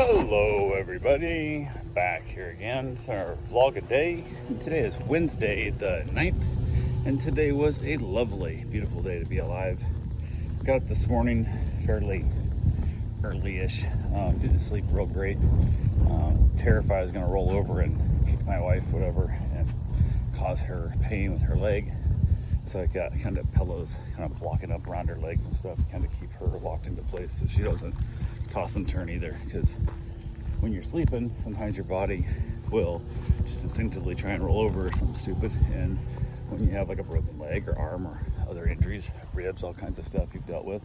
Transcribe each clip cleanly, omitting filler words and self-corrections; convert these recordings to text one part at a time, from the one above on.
Hello everybody, back here again for our vlog a day. Today is Wednesday the 9th, and today was a lovely, beautiful day to be alive. Got up this morning fairly early-ish, didn't sleep real great. Terrified I was going to roll over and kick my wife, whatever, and cause her pain with her leg. So I got kind of pillows kind of blocking up around her legs and stuff to kind of keep her locked into place so she doesn't toss and turn either, because when you're sleeping, sometimes your body will just instinctively try and roll over or something stupid, and when you have like a broken leg or arm or other injuries, ribs, all kinds of stuff you've dealt with,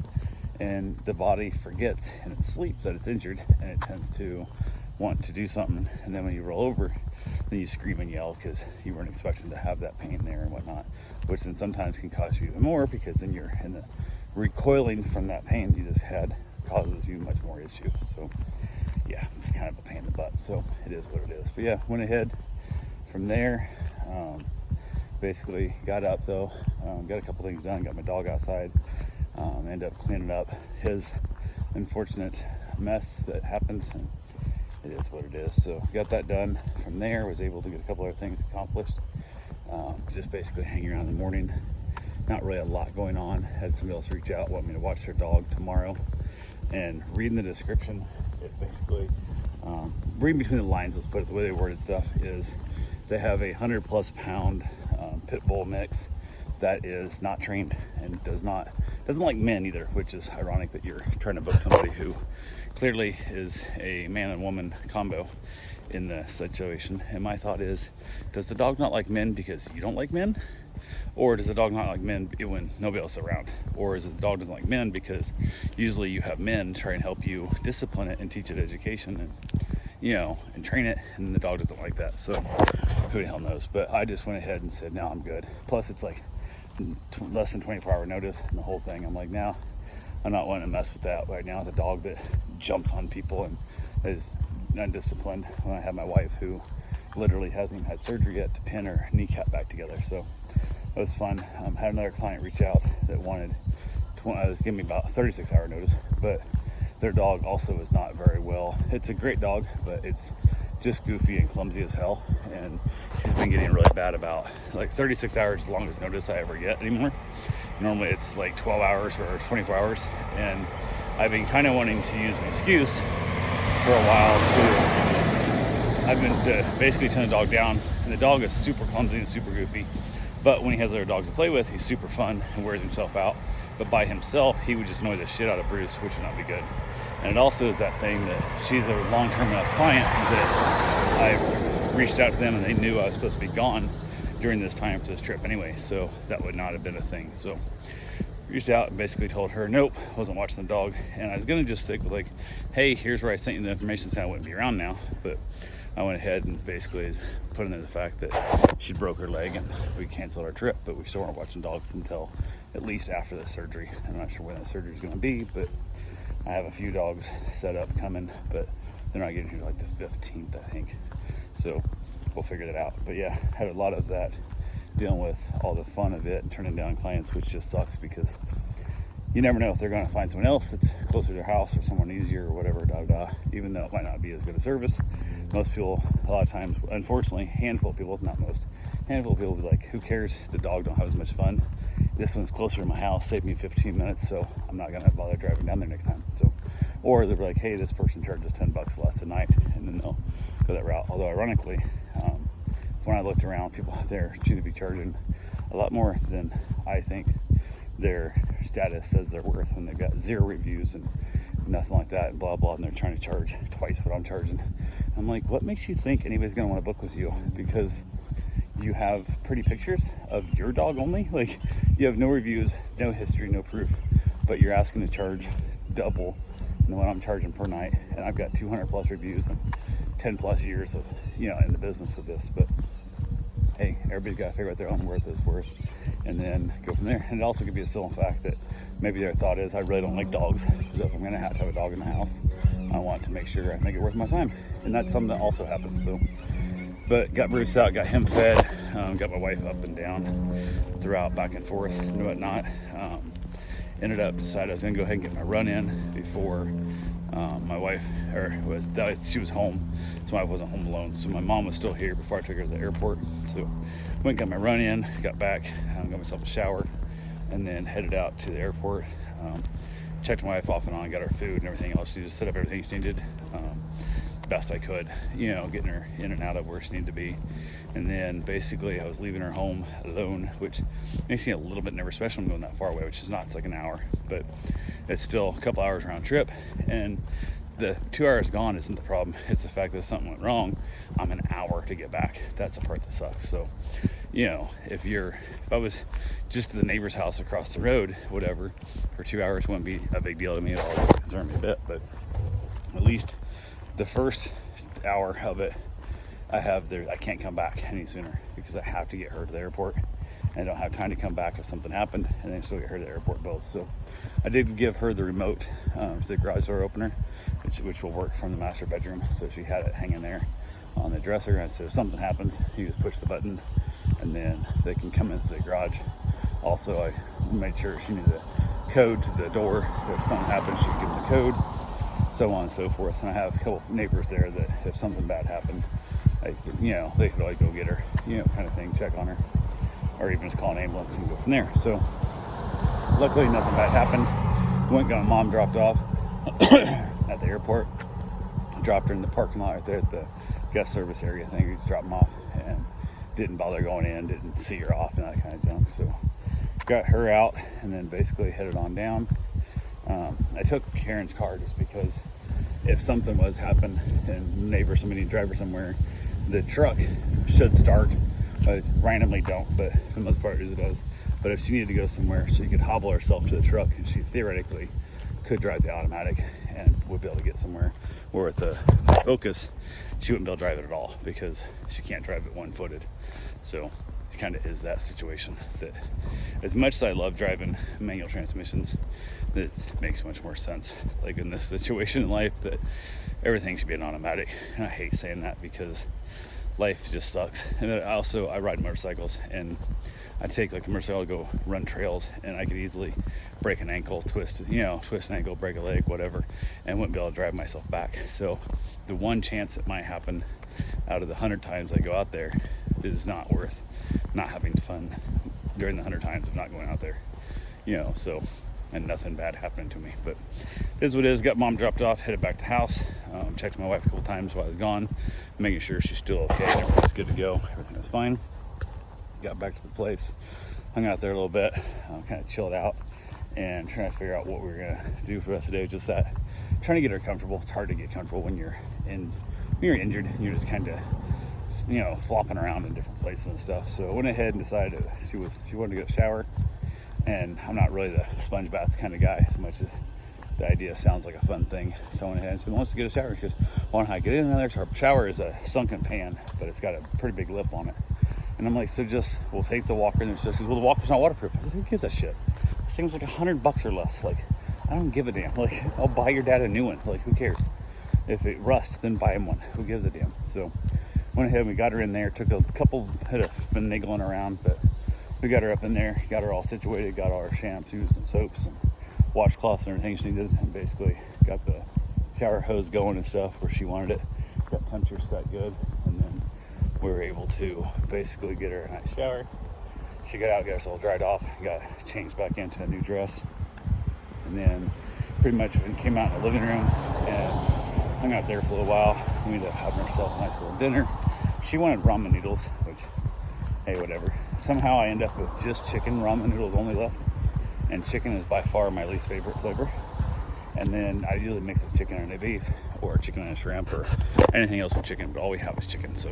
and the body forgets in its sleep that it's injured, and it tends to want to do something, and then when you roll over, then you scream and yell because you weren't expecting to have that pain there and whatnot, which then sometimes can cause you even more, because then you're in the recoiling from that pain you just had causes you much more issues. So yeah, it's kind of a pain in the butt, so it is what it is. But yeah, went ahead from there, basically got up though, got a couple things done, got my dog outside, ended up cleaning up his unfortunate mess that happens, and it is what it is. So got that done. From there, was able to get a couple other things accomplished, just basically hanging around in the morning, not really a lot going on. Had somebody else reach out, want me to watch their dog tomorrow, and reading the description, it basically, reading between the lines, let's put it, the way they worded stuff is they have a 100+ pound pit bull mix that is not trained and doesn't like men either, which is ironic that you're trying to book somebody who clearly is a man and woman combo in the situation. And my thought is, does the dog not like men because you don't like men? Or does the dog not like men when nobody else is around? Or is it the dog doesn't like men because usually you have men try and help you discipline it and teach it education and, you know, and train it, and the dog doesn't like that. So who the hell knows? But I just went ahead and said, no, I'm good. Plus it's like less than 24-hour notice and the whole thing. I'm like, now I'm not wanting to mess with that right now. The dog that jumps on people and is undisciplined, when I have my wife who literally hasn't even had surgery yet to pin her kneecap back together. So it was fun. Had another client reach out that wanted was giving me about 36-hour notice, but their dog also is not very well. It's a great dog, but it's just goofy and clumsy as hell, and she's been getting really bad about like 36 hours is the longest notice I ever get anymore. Normally it's like 12 hours or 24 hours, and I've been kind of wanting to use an excuse for a while to, I've been basically turning the dog down, and the dog is super clumsy and super goofy. But when he has other dogs to play with, he's super fun and wears himself out. But by himself, he would just annoy the shit out of Bruce, which would not be good. And it also is that thing that she's a long-term enough client that I reached out to them and they knew I was supposed to be gone during this time for this trip anyway. So that would not have been a thing. So reached out and basically told her, nope, wasn't watching the dog. And I was going to just stick with like, hey, here's where I sent you the information saying I wouldn't be around now. But I went ahead and basically put in the fact that she broke her leg and we canceled our trip, but we still weren't watching dogs until at least after the surgery. I'm not sure when that surgery is going to be, but I have a few dogs set up coming, but they're not getting here like the 15th, I think. So we'll figure that out. But yeah, had a lot of that, dealing with all the fun of it and turning down clients, which just sucks because you never know if they're going to find someone else that's closer to their house or someone easier or whatever, even though it might not be as good a service. Most people, a lot of times, unfortunately, handful of people, not most, handful of people will be like, who cares, the dog don't have as much fun. This one's closer to my house, saved me 15 minutes, so I'm not gonna bother driving down there next time. So, or they're like, hey, this person charges $10 less a night, and then they'll go that route. Although ironically, when I looked around, people out there seem to be charging a lot more than I think their status says they're worth when they've got 0 reviews and nothing like that and blah blah, and they're trying to charge twice what I'm charging. I'm like, what makes you think anybody's gonna want to book with you? Because you have pretty pictures of your dog only? Like, you have no reviews, no history, no proof, but you're asking to charge double than what I'm charging per night, and I've got 200+ reviews and 10+ years of, you know, in the business of this. But hey, everybody's got to figure out their own worth is worth, and then go from there. And it also could be a still fact that maybe their thought is, I really don't like dogs, so if I'm gonna have to have a dog in the house, I want to make sure I make it worth my time. And that's something that also happens. So, but got Bruce out, got him fed, got my wife up and down throughout, back and forth and whatnot. Ended up decided I was gonna go ahead and get my run in before My wife, she was home, so I wasn't home alone. So my mom was still here before I took her to the airport. So went, got my run in, got back, got myself a shower, and then headed out to the airport. Checked my wife off and on, got her food and everything else. She just set up everything she needed, best I could, getting her in and out of where she needed to be. And then basically I was leaving her home alone, which makes me a little bit nervous, especially when I'm going that far away, which is not, it's like an hour, but it's still a couple hours round trip. And the 2 hours gone isn't the problem. It's the fact that something went wrong. I'm an hour to get back. That's the part that sucks. So, if I was just to the neighbor's house across the road, whatever, for 2 hours wouldn't be a big deal to me at all. It wouldn't concern me a bit, but at least the first hour of it, I can't come back any sooner because I have to get her to the airport. And I don't have time to come back if something happened and then still get her to the airport both. So I did give her the remote to the garage door opener, which will work from the master bedroom. So she had it hanging there on the dresser. And so if something happens, you just push the button and then they can come into the garage. Also, I made sure she needed a code to the door. If something happened, she'd give them the code, so on and so forth. And I have a couple neighbors there that if something bad happened, they could always go get her, kind of thing, check on her, or even just call an ambulance and go from there. So luckily nothing bad happened. Went, got my mom dropped off at the airport. Dropped her in the parking lot right there at the guest service area thing. We just dropped them off and didn't bother going in, didn't see her off and that kind of junk. So got her out and then basically headed on down. I took Karen's car just because if something was happen and somebody drive her somewhere, the truck should start. Randomly don't, but for the most part it does. But if she needed to go somewhere, she could hobble herself to the truck and she theoretically could drive the automatic and would be able to get somewhere. Or with the Focus, she wouldn't be able to drive it at all because she can't drive it one-footed. So it kind of is that situation that as much as I love driving manual transmissions, that makes much more sense. Like in this situation in life that everything should be an automatic. And I hate saying that because life just sucks. And then I ride motorcycles and I take like the motorcycle to go run trails and I could easily break an ankle, twist an ankle, break a leg, whatever, and wouldn't be able to drive myself back. So the one chance it might happen out of the 100 times I go out there is not worth not having fun during the 100 times of not going out there, so, and nothing bad happening to me. But it is what it is. Got mom dropped off, headed back to the house, checked my wife a couple times while I was gone, making sure she's still okay, everything's good to go, everything was fine. Got back to the place, hung out there a little bit, kind of chilled out and trying to figure out what we were gonna do for the rest of the day. Just that, trying to get her comfortable. It's hard to get comfortable when you're injured and you're just kind of flopping around in different places and stuff. So I went ahead and decided she wanted to get a shower, and I'm not really the sponge bath kind of guy as much as the idea sounds like a fun thing. So I went ahead and said, wants to get a shower. She goes, well, how I get in there? So our shower is a sunken pan, but it's got a pretty big lip on it. And I'm like, so we'll take the walker. And she goes, well, the walker's not waterproof. I said, who gives a shit? This thing was like $100 or less. Like, I don't give a damn. Like, I'll buy your dad a new one. Like, who cares? If it rusts, then buy him one. Who gives a damn? So went ahead and we got her in there. Took a couple bit of finagling around, but we got her up in there. Got her all situated. Got all our shampoos and soaps and washcloths and everything she needed. And basically got the shower hose going and stuff where she wanted it. Got temperature set good. And then we were able to basically get her a nice shower. She got out, got herself dried off, got changed back into a new dress, and then pretty much came out in the living room and hung out there for a little while. We ended up having herself a nice little dinner. She wanted ramen noodles, which, hey, whatever. Somehow I end up with just chicken ramen noodles only left, and chicken is by far my least favorite flavor. And then I usually mix with chicken and a beef, or chicken and a shrimp, or anything else with chicken, but all we have is chicken. So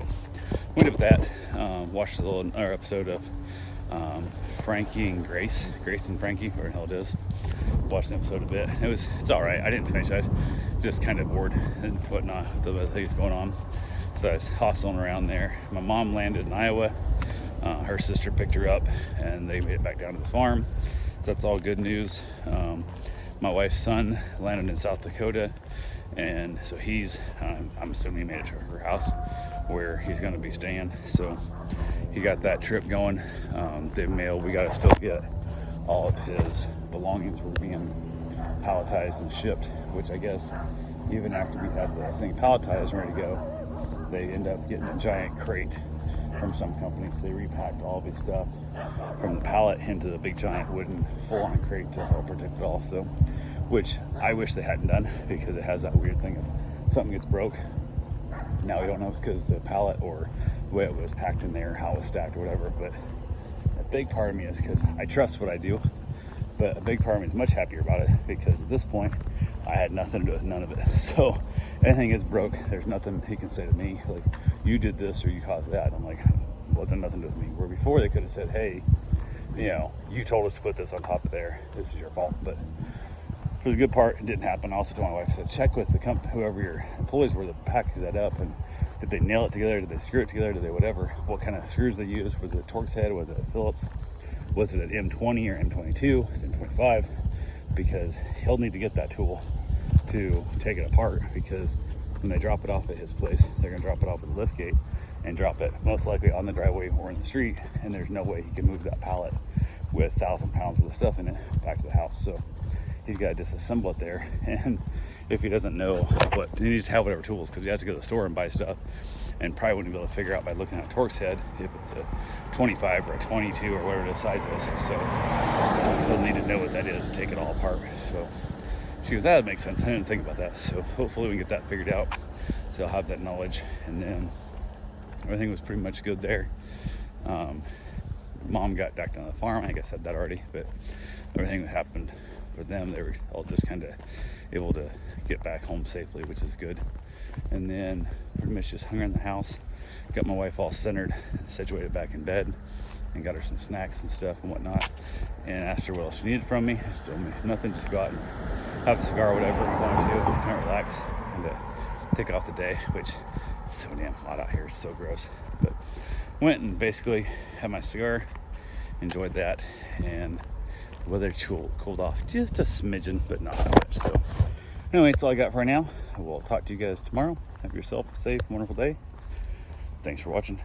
we ended up with that. Watched a little episode of Frankie and Grace and Frankie, where the hell it is. Watched an episode a bit. It's all right. I didn't finish. I was just kind of bored and whatnot with the other things going on. So I was hustling around there. My mom landed in Iowa. Her sister picked her up, and they made it back down to the farm. So that's all good news. My wife's son landed in South Dakota, and so I'm assuming he made it to her house where he's going to be staying. So he got that trip going. The mail, we got to still get all of his belongings were being palletized and shipped which I guess even after we had the thing palletized and ready to go, they end up getting a giant crate from some companies. They repacked all this stuff from the pallet into the big giant wooden full-on crate to help protect it also, which I wish they hadn't done, because it has that weird thing of something gets broke. Now we don't know if it's because of the pallet or the way it was packed in there, how it was stacked or whatever, but a big part of me is because I trust what I do, but a big part of me is much happier about it, because at this point I had nothing to do with none of it. So anything is broke, there's nothing he can say to me like, you did this or you caused that. I'm like, wasn't nothing to do with me. Where before they could have said, hey, you know, you told us to put this on top of there, this is your fault. But for the good part, it didn't happen. I also told my wife, I said, check with the company, whoever your employees were that packaged that up, and did they nail it together, did they screw it together, did they whatever, what kind of screws they used, was it a Torx head, was it a Phillips, was it an M20 or M22, M25, because he'll need to get that tool to take it apart, because when they drop it off at his place, they're going to drop it off at the lift gate and drop it most likely on the driveway or in the street, and there's no way he can move that pallet with 1,000 pounds worth of stuff in it back to the house. So he's got to disassemble it there, and if he doesn't know what, he needs to have whatever tools, because he has to go to the store and buy stuff, and probably wouldn't be able to figure out by looking at a Torx head if it's a 25 or a 22 or whatever the size is. So he'll need to know what that is to take it all apart. So she goes, that makes sense. I didn't think about that. So hopefully we can get that figured out, so I'll have that knowledge. And then everything was pretty much good there. Mom got back down to the farm. I think I said that already, but everything that happened for them, they were all just kind of able to get back home safely, which is good. And then pretty much just hung around the house, got my wife all centered, situated back in bed, and got her some snacks and stuff and whatnot, and asked her what else she needed from me. She told me nothing, just go out and have a cigar or whatever you want to do, just kind of relax and take off the day, which is so damn hot out here. It's so gross. But went and basically had my cigar, enjoyed that, and the weather cooled off just a smidgen, but not that much. So anyway, that's all I got for right now. I will talk to you guys tomorrow. Have yourself a safe, wonderful day. Thanks for watching.